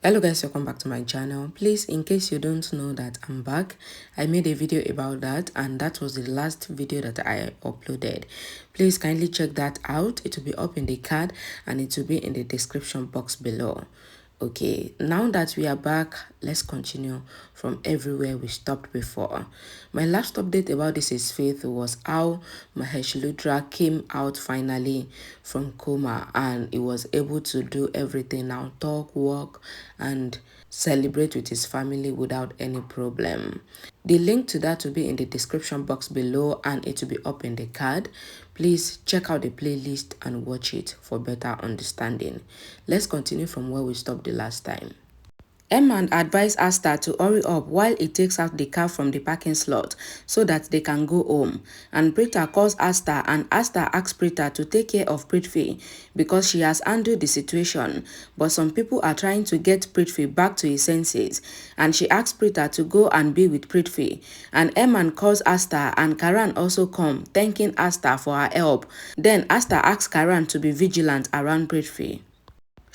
Hello guys, welcome back to my channel. Please, in case you don't know that I'm back, I made a video about that and that was the last video that I uploaded. Please kindly check that out. It will be up in the card and it will be in the description box below. Okay, now that we are back, let's continue from everywhere we stopped before. My last update about This Is Faith was how Mahesh came out finally from coma and he was able to do everything now, talk, walk, and celebrate with his family without any problem. The link to that will be in the description box below and it will be up in the card. Please check out the playlist and watch it for better understanding. Let's continue from where we stopped the last time. Emma advised Asta to hurry up while he takes out the car from the parking slot so that they can go home. And Prita calls Asta and Asta asks Prita to take care of Prithvi because she has handled the situation. But some people are trying to get Prithvi back to his senses. And she asks Prita to go and be with Prithvi. And Emma calls Asta and Karan also come, thanking Asta for her help. Then Asta asks Karan to be vigilant around Prithvi.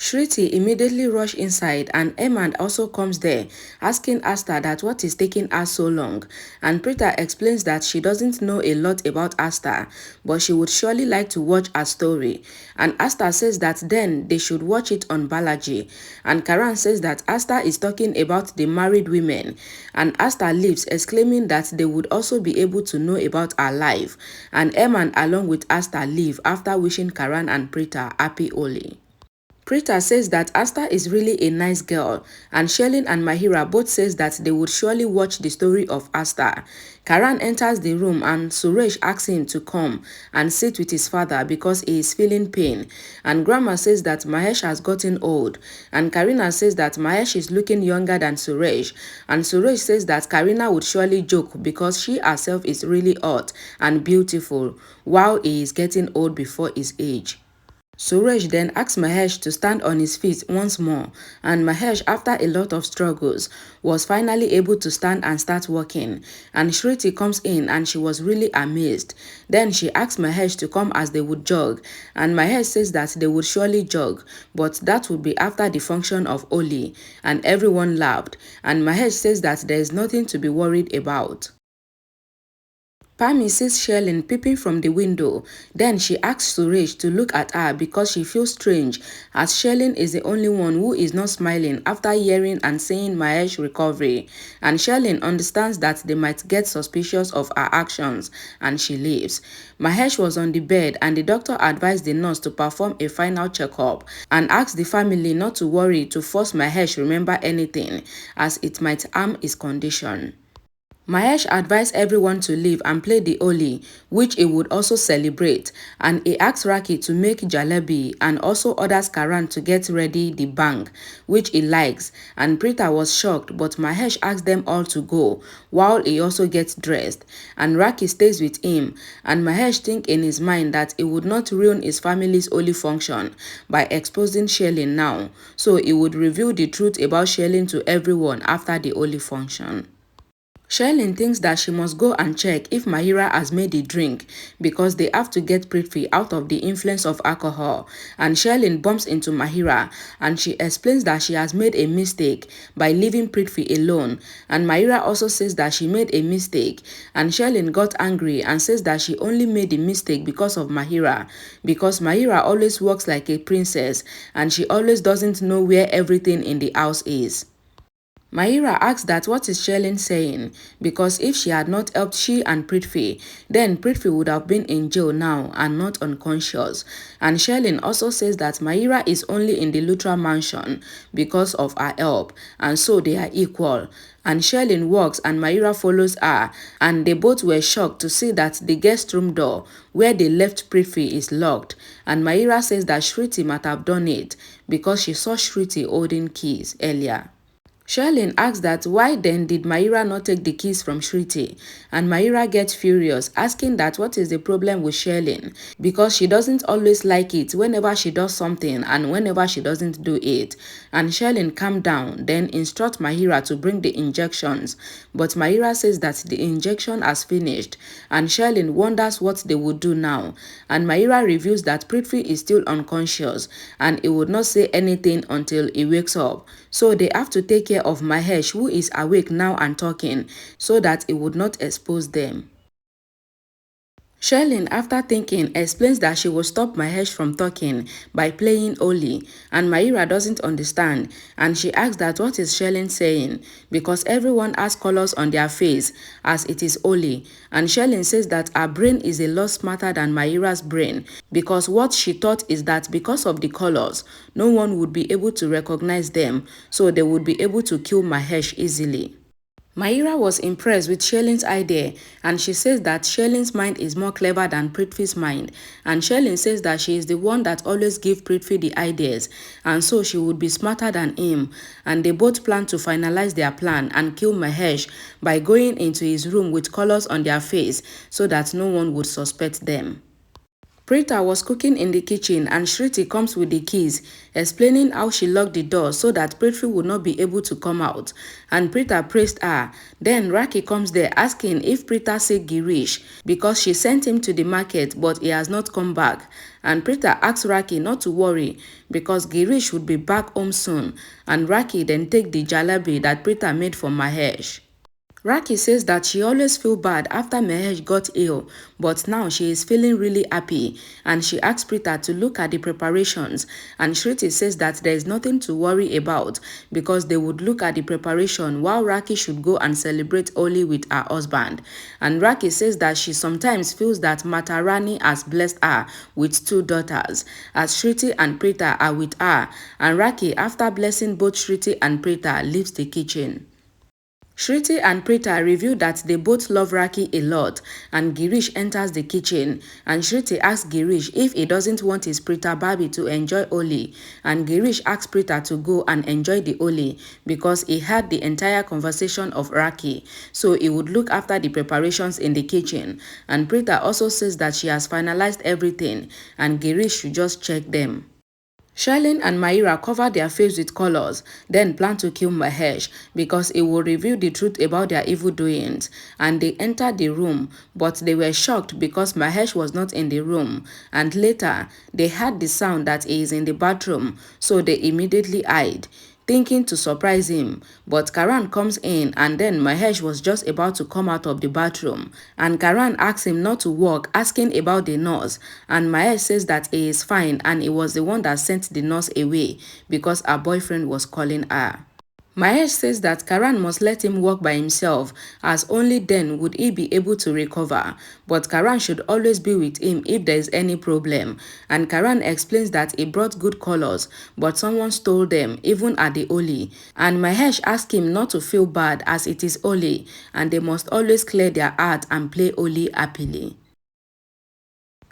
Shriti immediately rushed inside and Emma also comes there, asking Asta that what is taking her so long. And Prita explains that she doesn't know a lot about Asta, but she would surely like to watch her story. And Asta says that then they should watch it on Balaji. And Karan says that Asta is talking about the married women. And Asta leaves, exclaiming that they would also be able to know about her life. And Emma along with Asta leave after wishing Karan and Prita happy Holi. Prita says that Asta is really a nice girl and Sherlyn and Mahira both says that they would surely watch the story of Asta. Karan enters the room and Suresh asks him to come and sit with his father because he is feeling pain. And Grandma says that Mahesh has gotten old. And Karina says that Mahesh is looking younger than Suresh. And Suresh says that Karina would surely joke because she herself is really hot and beautiful while he is getting old before his age. Suresh then asks Mahesh to stand on his feet once more, and Mahesh, after a lot of struggles, was finally able to stand and start walking. And Shriti comes in and she was really amazed. Then she asks Mahesh to come as they would jog, and Mahesh says that they would surely jog, but that would be after the function of Holi, and everyone laughed. And Mahesh says that there is nothing to be worried about. Pami sees Sherlyn peeping from the window. Then she asks Suresh to look at her because she feels strange as Sherlyn is the only one who is not smiling after hearing and seeing Mahesh's recovery. And Sherlyn understands that they might get suspicious of her actions and she leaves. Mahesh was on the bed and the doctor advised the nurse to perform a final checkup and asked the family not to worry to force Mahesh remember anything as it might harm his condition. Mahesh advised everyone to leave and play the Holi, which he would also celebrate, and he asked Raki to make jalebi and also orders Karan to get ready the bang, which he likes, and Prita was shocked but Mahesh asked them all to go, while he also gets dressed, and Raki stays with him, and Mahesh thinks in his mind that he would not ruin his family's Holi function by exposing Sherlyn now, so he would reveal the truth about Sherlyn to everyone after the Holi function. Sherlyn thinks that she must go and check if Mahira has made the drink because they have to get Prithvi out of the influence of alcohol, and Sherlyn bumps into Mahira and she explains that she has made a mistake by leaving Prithvi alone, and Mahira also says that she made a mistake, and Sherlyn got angry and says that she only made the mistake because of Mahira because Mahira always walks like a princess and she always doesn't know where everything in the house is. Mahira asks that what is Sherlyn saying because if she had not helped she and Prithvi, then Prithvi would have been in jail now and not unconscious. And Sherlyn also says that Mahira is only in the Lutra mansion because of her help and so they are equal. And Sherlyn walks and Mahira follows her and they both were shocked to see that the guest room door where they left Prithvi is locked, and Mahira says that Shriti might have done it because she saw Shriti holding keys earlier. Sherlyn asks that why then did Mahira not take the keys from Shruti, and Mahira gets furious, asking that what is the problem with Sherlyn, because she doesn't always like it whenever she does something and whenever she doesn't do it. And Sherlyn calm down, then instruct Mahira to bring the injections, but Mahira says that the injection has finished, and Sherlyn wonders what they would do now, and Mahira reveals that Prithvi is still unconscious and he would not say anything until he wakes up. So they have to take care of Mahesh, who is awake now and talking, so that it would not expose them. Sherlyn, after thinking, explains that she will stop Mahesh from talking by playing Oli, and Mahira doesn't understand, and she asks that what is Sherlyn saying, because everyone has colors on their face as it is Oli, and Sherlyn says that her brain is a lot smarter than Mahira's brain, because what she thought is that because of the colors, no one would be able to recognize them, so they would be able to kill Mahesh easily. Mahira was impressed with Sherlyn's idea, and she says that Sherlyn's mind is more clever than Prithvi's mind, and Sherlyn says that she is the one that always gives Prithvi the ideas, and so she would be smarter than him, and they both plan to finalize their plan and kill Mahesh by going into his room with colors on their face so that no one would suspect them. Preeta was cooking in the kitchen and Shruti comes with the keys, explaining how she locked the door so that Prithvi would not be able to come out. And Preeta praised her. Then Raki comes there asking if Preeta said Girish because she sent him to the market but he has not come back. And Preeta asks Raki not to worry because Girish would be back home soon. And Raki then take the jalebi that Preeta made for Mahesh. Raki says that she always feels bad after Mahesh got ill, but now she is feeling really happy, and she asks Preeta to look at the preparations, and Shruti says that there is nothing to worry about because they would look at the preparation while Raki should go and celebrate Oli with her husband. And Raki says that she sometimes feels that Matarani has blessed her with 2 daughters, as Shruti and Preeta are with her, and Raki, after blessing both Shruti and Preeta, leaves the kitchen. Shruti and Preeta reveal that they both love Raki a lot, and Girish enters the kitchen, and Shruti asks Girish if he doesn't want his Preeta Barbie to enjoy Oli, and Girish asks Preeta to go and enjoy the Oli because he had the entire conversation of Raki, so he would look after the preparations in the kitchen, and Preeta also says that she has finalized everything, and Girish should just check them. Sherlyn and Mahira cover their face with colors, then plan to kill Mahesh because it will reveal the truth about their evil doings, and they enter the room, but they were shocked because Mahesh was not in the room, and later they heard the sound that he is in the bathroom, so they immediately hide, thinking to surprise him, but Karan comes in and then Mahesh was just about to come out of the bathroom, and Karan asks him not to walk, asking about the nurse, and Mahesh says that he is fine and he was the one that sent the nurse away because her boyfriend was calling her. Mahesh says that Karan must let him walk by himself as only then would he be able to recover, but Karan should always be with him if there is any problem, and Karan explains that he brought good colors but someone stole them even at the Oli, and Mahesh asks him not to feel bad as it is Oli and they must always clear their heart and play Oli happily.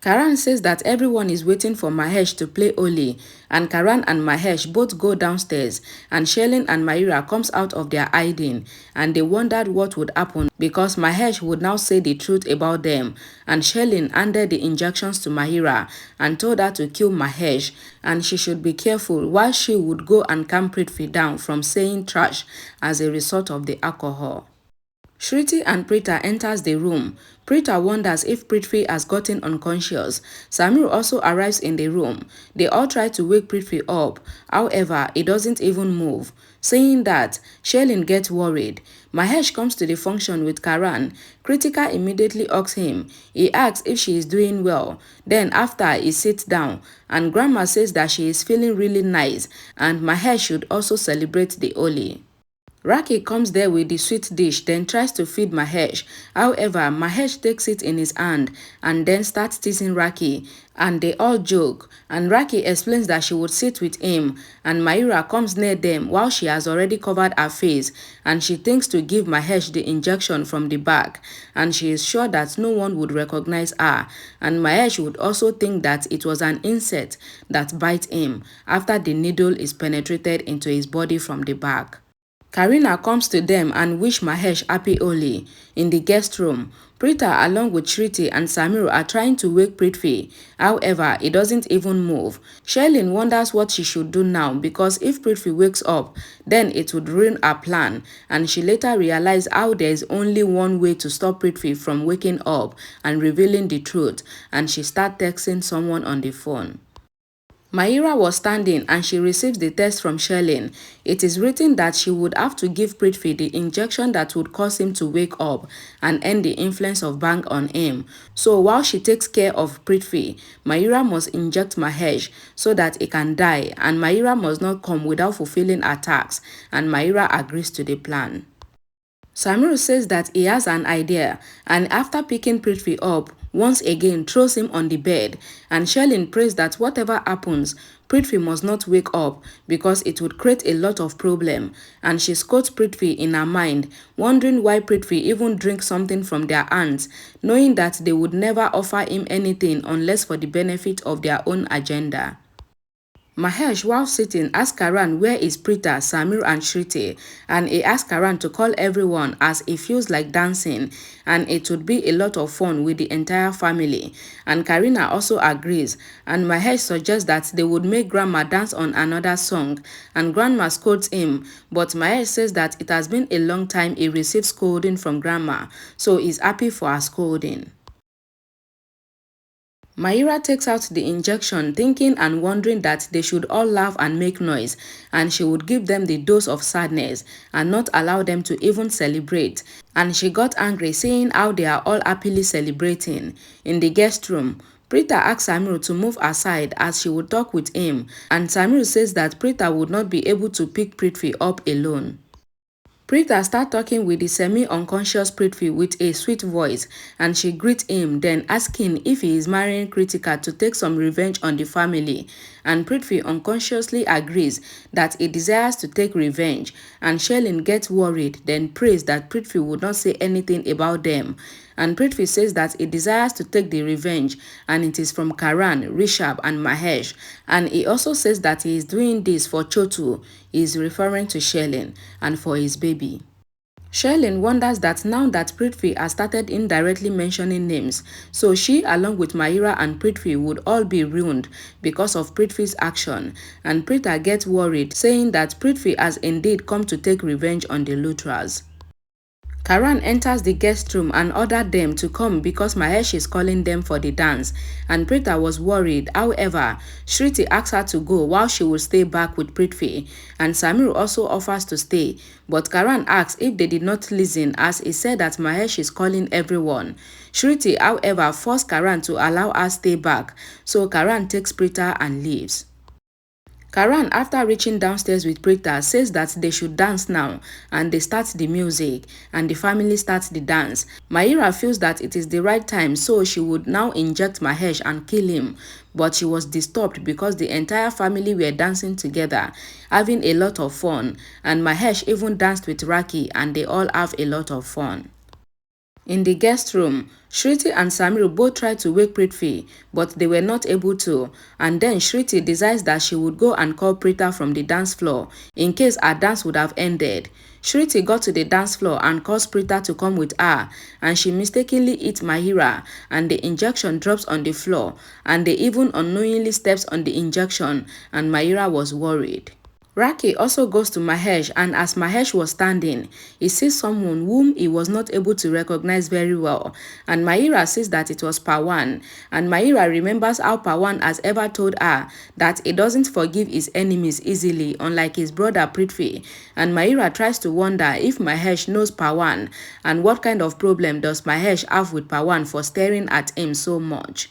Karan says that everyone is waiting for Mahesh to play Oli, and Karan and Mahesh both go downstairs, and Sherlyn and Mahira comes out of their hiding, and they wondered what would happen because Mahesh would now say the truth about them, and Sherlyn handed the injections to Mahira and told her to kill Mahesh, and she should be careful while she would go and calm Prithvi down from saying trash as a result of the alcohol. Shruti and Preeta enters the room. Preeta wonders if Prithvi has gotten unconscious. Samir also arrives in the room. They all try to wake Prithvi up. However, he doesn't even move. Saying that, Sherlyn gets worried. Mahesh comes to the function with Karan. Kritika immediately asks him. He asks if she is doing well. Then after, he sits down. And Grandma says that she is feeling really nice. And Mahesh should also celebrate the Oli. Raki comes there with the sweet dish, then tries to feed Mahesh. However, Mahesh takes it in his hand and then starts teasing Raki, and they all joke. And Raki explains that she would sit with him, and Mahira comes near them while she has already covered her face, and she thinks to give Mahesh the injection from the back, and she is sure that no one would recognize her, and Mahesh would also think that it was an insect that bites him after the needle is penetrated into his body from the back. Karina comes to them and wish Mahesh happy Holi. In the guest room, Preeta along with Shriti and Samir are trying to wake Prithvi. However, he doesn't even move. Sherlyn wonders what she should do now because if Prithvi wakes up, then it would ruin her plan, and she later realizes how there is only one way to stop Prithvi from waking up and revealing the truth, and she starts texting someone on the phone. Mahira was standing and she receives the text from Sherlyn. It is written that she would have to give Prithvi the injection that would cause him to wake up and end the influence of Bang on him. So while she takes care of Prithvi, Mahira must inject Mahesh so that he can die, and Mahira must not come without fulfilling her tasks, and Mahira agrees to the plan. Samir says that he has an idea, and after picking Prithvi up, once again throws him on the bed, and Sherlyn prays that whatever happens, Prithvi must not wake up because it would create a lot of problem, and she scolds Prithvi in her mind, wondering why Prithvi even drinks something from their hands, knowing that they would never offer him anything unless for the benefit of their own agenda. Mahesh, while sitting, asks Karan where is Preeta, Samir and Shriti, and he asks Karan to call everyone as he feels like dancing and it would be a lot of fun with the entire family, and Karina also agrees, and Mahesh suggests that they would make Grandma dance on another song, and Grandma scolds him, but Mahesh says that it has been a long time he received scolding from Grandma, so he's happy for her scolding. Mahira takes out the injection thinking and wondering that they should all laugh and make noise, and she would give them the dose of sadness and not allow them to even celebrate, and she got angry seeing how they are all happily celebrating. In the guest room, Preeta asks Samir to move aside as she would talk with him, and Samir says that Preeta would not be able to pick Prithvi up alone. Preeta starts talking with the semi-unconscious Prithvi with a sweet voice, and she greets him, then asking if he is marrying Kritika to take some revenge on the family, and Prithvi unconsciously agrees that he desires to take revenge, and Sherlyn gets worried, then prays that Prithvi would not say anything about them, and Prithvi says that he desires to take the revenge and it is from Karan, Rishabh and Mahesh, and he also says that he is doing this for Chotu, he is referring to Sherlyn, and for his baby. Sherlyn wonders that now that Prithvi has started indirectly mentioning names, so she along with Mahira and Prithvi would all be ruined because of Prithvi's action, and Preeta gets worried, saying that Prithvi has indeed come to take revenge on the Lutras. Karan enters the guest room and ordered them to come because Mahesh is calling them for the dance, and Preeta was worried. However, Shriti asks her to go while she will stay back with Prithvi, and Samir also offers to stay, but Karan asks if they did not listen as he said that Mahesh is calling everyone. Shriti, however, forced Karan to allow her stay back, so Karan takes Preeta and leaves. Karan, after reaching downstairs with Preeta, says that they should dance now, and they start the music, and the family starts the dance. Mahira feels that it is the right time, so she would now inject Mahesh and kill him, but she was disturbed because the entire family were dancing together, having a lot of fun, and Mahesh even danced with Raki, and they all have a lot of fun. In the guest room, Shriti and Samir both tried to wake Prithvi, but they were not able to, and then Shriti decides that she would go and call Preeta from the dance floor, in case her dance would have ended. Shriti got to the dance floor and calls Preeta to come with her, and she mistakenly hits Mahira, and the injection drops on the floor, and they even unknowingly steps on the injection, and Mahira was worried. Raki also goes to Mahesh, and as Mahesh was standing, he sees someone whom he was not able to recognize very well, and Mahira says that it was Pawan, and Mahira remembers how Pawan has ever told her that he doesn't forgive his enemies easily, unlike his brother Prithvi, and Mahira tries to wonder if Mahesh knows Pawan, and what kind of problem does Mahesh have with Pawan for staring at him so much.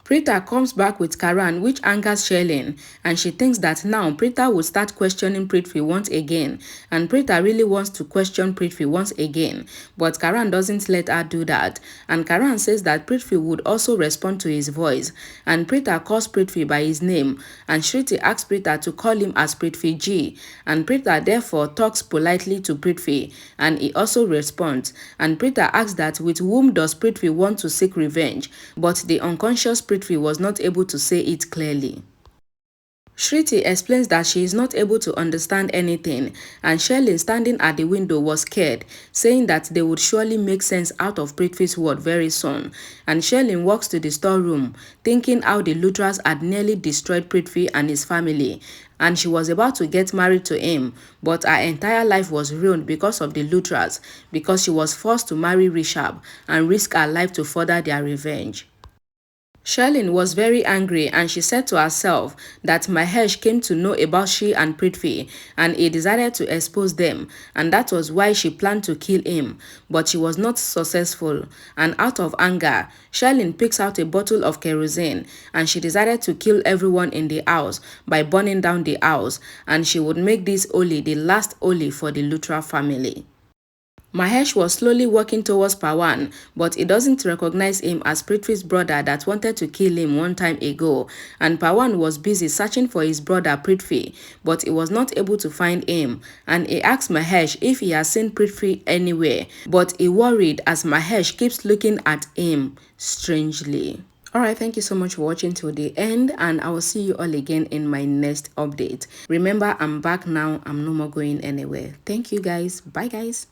Preeta comes back with Karan, which angers Sherlyn, and she thinks that now Preeta will start questioning Prithvi once again, and Preeta really wants to question Prithvi once again, but Karan doesn't let her do that, and Karan says that Prithvi would also respond to his voice, and Preeta calls Prithvi by his name, and Shriti asks Preeta to call him as Prithvi Ji, and Preeta therefore talks politely to Prithvi, and he also responds, and Preeta asks that with whom does Prithvi want to seek revenge, but the unconscious Prithvi was not able to say it clearly. Shriti explains that she is not able to understand anything, and Sherlyn, standing at the window, was scared, saying that they would surely make sense out of Prithvi's word very soon. And Sherlyn walks to the storeroom, thinking how the Luthras had nearly destroyed Prithvi and his family, and she was about to get married to him, but her entire life was ruined because of the Luthras, because she was forced to marry Rishabh and risk her life to further their revenge. Sherlyn was very angry, and she said to herself that Mahesh came to know about she and Prithvi and he decided to expose them, and that was why she planned to kill him, but she was not successful. And out of anger, Sherlyn picks out a bottle of kerosene and she decided to kill everyone in the house by burning down the house, and she would make this Oli the last Oli for the Luthra family. Mahesh was slowly walking towards Pawan, but he doesn't recognize him as Prithvi's brother that wanted to kill him one time ago, and Pawan was busy searching for his brother Prithvi, but he was not able to find him, and he asked Mahesh if he has seen Prithvi anywhere, but he worried as Mahesh keeps looking at him strangely. Alright, thank you so much for watching till the end, and I will see you all again in my next update. Remember, I'm back now. I'm no more going anywhere. Thank you guys. Bye guys.